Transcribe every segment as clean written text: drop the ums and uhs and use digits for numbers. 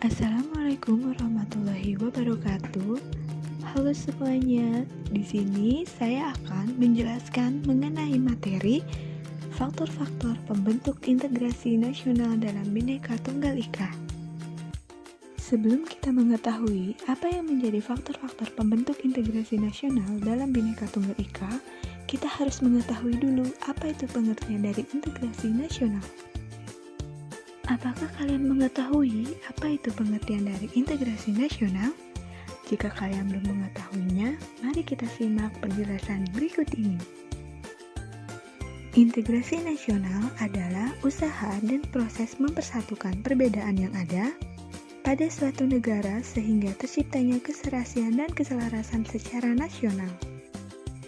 Assalamualaikum warahmatullahi wabarakatuh. Halo semuanya, di sini saya akan menjelaskan mengenai materi faktor-faktor pembentuk integrasi nasional dalam Bhinneka Tunggal Ika. Sebelum kita mengetahui apa yang menjadi faktor-faktor pembentuk integrasi nasional dalam Bhinneka Tunggal Ika, kita harus mengetahui dulu apa itu pengertian dari integrasi nasional. Apakah kalian mengetahui apa itu pengertian dari integrasi nasional? Jika kalian belum mengetahuinya, mari kita simak penjelasan berikut ini. Integrasi nasional adalah usaha dan proses mempersatukan perbedaan yang ada pada suatu negara sehingga terciptanya keserasian dan keselarasan secara nasional.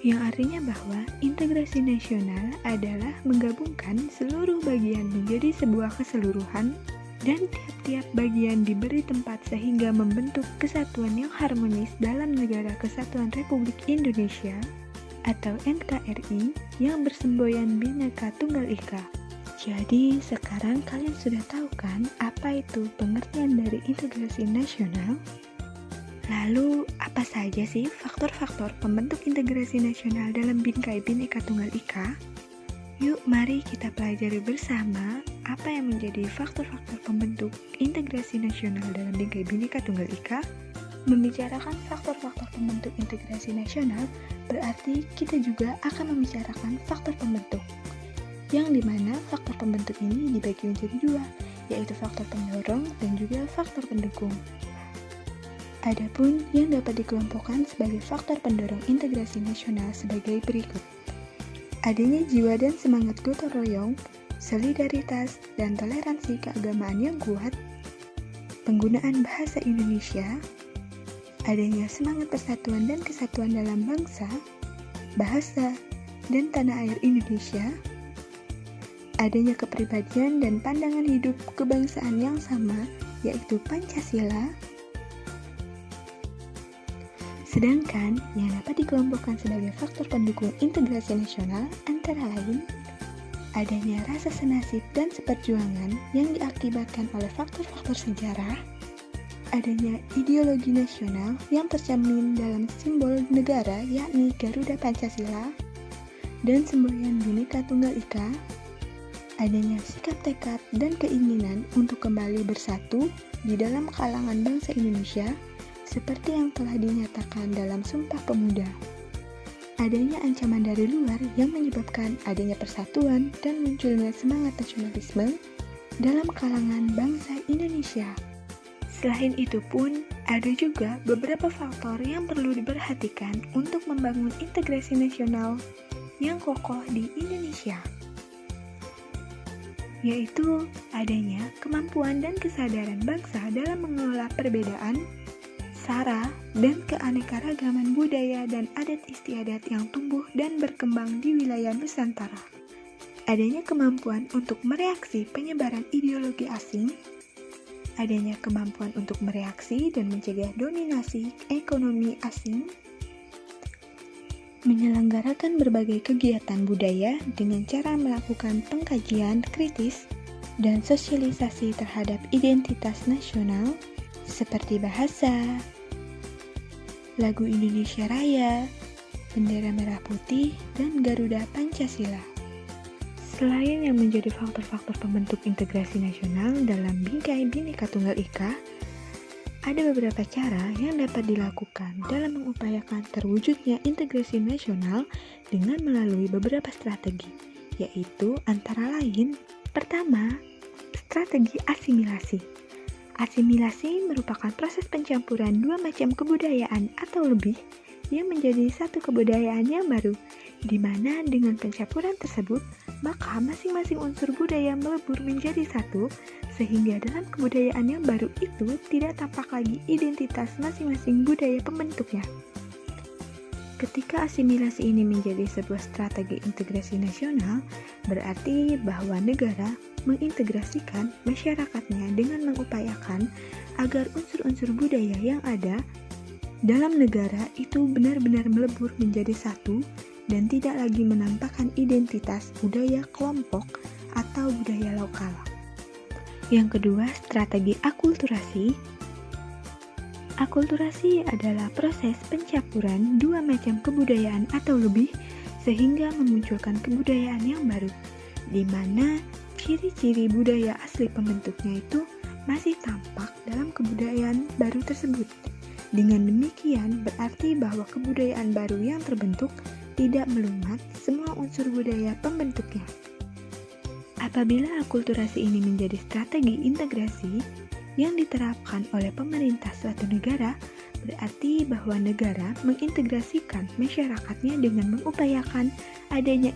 Yang artinya bahwa integrasi nasional adalah menggabungkan seluruh bagian menjadi sebuah keseluruhan dan tiap-tiap bagian diberi tempat sehingga membentuk kesatuan yang harmonis dalam Negara Kesatuan Republik Indonesia atau NKRI yang bersemboyan Bhinneka Tunggal Ika. Jadi sekarang kalian sudah tahu kan apa itu pengertian dari integrasi nasional? Lalu, apa saja sih faktor-faktor pembentuk integrasi nasional dalam Bingkai Bhinneka Tunggal Ika? Yuk, mari kita pelajari bersama apa yang menjadi faktor-faktor pembentuk integrasi nasional dalam Bingkai Bhinneka Tunggal Ika. Membicarakan faktor-faktor pembentuk integrasi nasional berarti kita juga akan membicarakan faktor pembentuk, yang dimana faktor pembentuk ini dibagi menjadi dua, yaitu faktor pendorong dan juga faktor pendukung. Adapun yang dapat dikelompokkan sebagai faktor pendorong integrasi nasional sebagai berikut. Adanya jiwa dan semangat gotong royong, solidaritas, dan toleransi keagamaan yang kuat, penggunaan bahasa Indonesia, adanya semangat persatuan dan kesatuan dalam bangsa, bahasa, dan tanah air Indonesia, adanya kepribadian dan pandangan hidup kebangsaan yang sama, yaitu Pancasila. Sedangkan yang dapat dikelompokkan sebagai faktor pendukung integrasi nasional antara lain adanya rasa senasib dan seperjuangan yang diakibatkan oleh faktor-faktor sejarah, adanya ideologi nasional yang tercermin dalam simbol negara yakni Garuda Pancasila dan semboyan Bhinneka Tunggal Ika, adanya sikap tekad dan keinginan untuk kembali bersatu di dalam kalangan bangsa Indonesia seperti yang telah dinyatakan dalam Sumpah Pemuda. Adanya ancaman dari luar yang menyebabkan adanya persatuan dan munculnya semangat nasionalisme dalam kalangan bangsa Indonesia. Selain itu pun, ada juga beberapa faktor yang perlu diperhatikan untuk membangun integrasi nasional yang kokoh di Indonesia, yaitu adanya kemampuan dan kesadaran bangsa dalam mengelola perbedaan, sara, dan keanekaragaman budaya dan adat istiadat yang tumbuh dan berkembang di wilayah Nusantara. Adanya kemampuan untuk mereaksi penyebaran ideologi asing, adanya kemampuan untuk mereaksi dan mencegah dominasi ekonomi asing, menyelenggarakan berbagai kegiatan budaya dengan cara melakukan pengkajian kritis dan sosialisasi terhadap identitas nasional, seperti bahasa, lagu Indonesia Raya, bendera merah putih, dan Garuda Pancasila. Selain yang menjadi faktor-faktor pembentuk integrasi nasional dalam Bingkai Bhinneka Tunggal Ika, ada beberapa cara yang dapat dilakukan dalam mengupayakan terwujudnya integrasi nasional dengan melalui beberapa strategi, yaitu antara lain, pertama, strategi asimilasi. Asimilasi merupakan proses pencampuran dua macam kebudayaan atau lebih yang menjadi satu kebudayaan yang baru, di mana dengan pencampuran tersebut, maka masing-masing unsur budaya melebur menjadi satu, sehingga dalam kebudayaan yang baru itu tidak tampak lagi identitas masing-masing budaya pembentuknya. Ketika asimilasi ini menjadi sebuah strategi integrasi nasional, berarti bahwa negara mengintegrasikan masyarakatnya dengan mengupayakan agar unsur-unsur budaya yang ada dalam negara itu benar-benar melebur menjadi satu dan tidak lagi menampakkan identitas budaya kelompok atau budaya lokal. Yang kedua, strategi akulturasi. Akulturasi adalah proses pencampuran dua macam kebudayaan atau lebih sehingga memunculkan kebudayaan yang baru, di mana ciri-ciri budaya asli pembentuknya itu masih tampak dalam kebudayaan baru tersebut. Dengan demikian, berarti bahwa kebudayaan baru yang terbentuk tidak melumat semua unsur budaya pembentuknya. Apabila akulturasi ini menjadi strategi integrasi yang diterapkan oleh pemerintah suatu negara, berarti bahwa negara mengintegrasikan masyarakatnya dengan mengupayakan adanya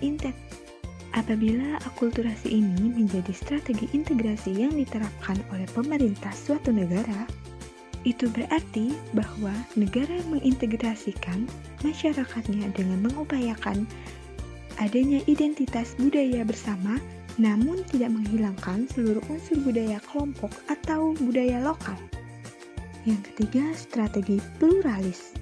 Apabila akulturasi ini menjadi strategi integrasi yang diterapkan oleh pemerintah suatu negara, itu berarti bahwa negara mengintegrasikan masyarakatnya dengan mengupayakan adanya identitas budaya bersama, namun tidak menghilangkan seluruh unsur budaya kelompok atau budaya lokal. Yang ketiga, strategi pluralis.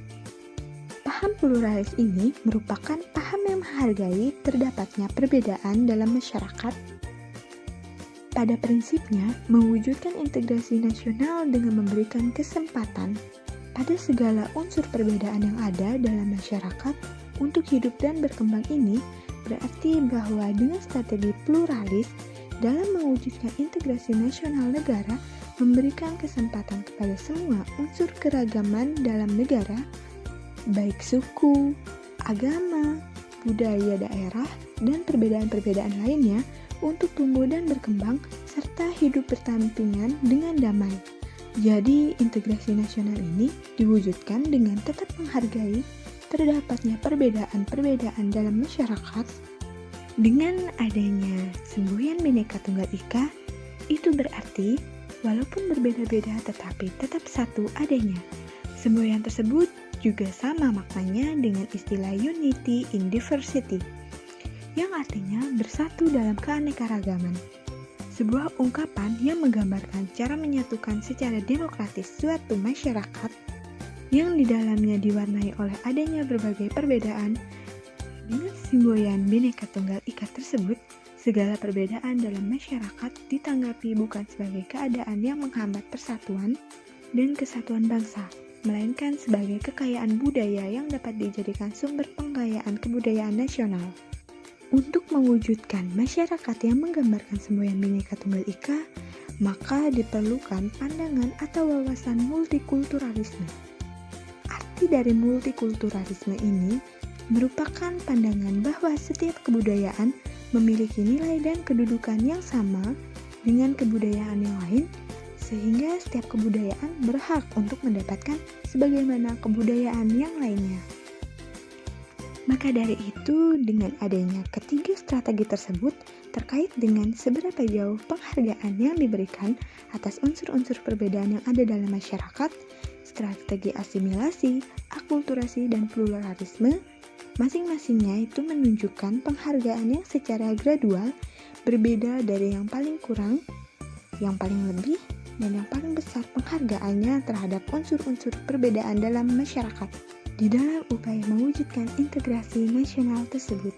Paham pluralis ini merupakan paham yang menghargai terdapatnya perbedaan dalam masyarakat. Pada prinsipnya, mewujudkan integrasi nasional dengan memberikan kesempatan pada segala unsur perbedaan yang ada dalam masyarakat untuk hidup dan berkembang ini berarti bahwa dengan strategi pluralis dalam mewujudkan integrasi nasional negara memberikan kesempatan kepada semua unsur keragaman dalam negara, baik suku, agama, budaya daerah, dan perbedaan-perbedaan lainnya untuk tumbuh dan berkembang serta hidup berdampingan dengan damai. Jadi, integrasi nasional ini diwujudkan dengan tetap menghargai terdapatnya perbedaan-perbedaan dalam masyarakat. Dengan adanya semboyan Bhinneka Tunggal Ika, itu berarti walaupun berbeda-beda tetapi tetap satu adanya. Semboyan tersebut juga sama maknanya dengan istilah unity in diversity, yang artinya bersatu dalam keanekaragaman. Sebuah ungkapan yang menggambarkan cara menyatukan secara demokratis suatu masyarakat yang di dalamnya diwarnai oleh adanya berbagai perbedaan. Dengan semboyan Bhinneka Tunggal Ika tersebut, segala perbedaan dalam masyarakat ditanggapi bukan sebagai keadaan yang menghambat persatuan dan kesatuan bangsa, melainkan sebagai kekayaan budaya yang dapat dijadikan sumber pengkayaan kebudayaan nasional. Untuk mewujudkan masyarakat yang menggambarkan semboyan Bhinneka Tunggal Ika, maka diperlukan pandangan atau wawasan multikulturalisme. Arti dari multikulturalisme ini merupakan pandangan bahwa setiap kebudayaan memiliki nilai dan kedudukan yang sama dengan kebudayaan yang lain, sehingga setiap kebudayaan berhak untuk mendapatkan sebagaimana kebudayaan yang lainnya. Maka dari itu, dengan adanya ketiga strategi tersebut terkait dengan seberapa jauh penghargaan yang diberikan atas unsur-unsur perbedaan yang ada dalam masyarakat, strategi asimilasi, akulturasi, dan pluralisme, masing-masingnya itu menunjukkan penghargaan yang secara gradual berbeda dari yang paling kurang, yang paling lebih, dan yang paling besar penghargaannya terhadap unsur-unsur perbedaan dalam masyarakat di dalam upaya mewujudkan integrasi nasional tersebut.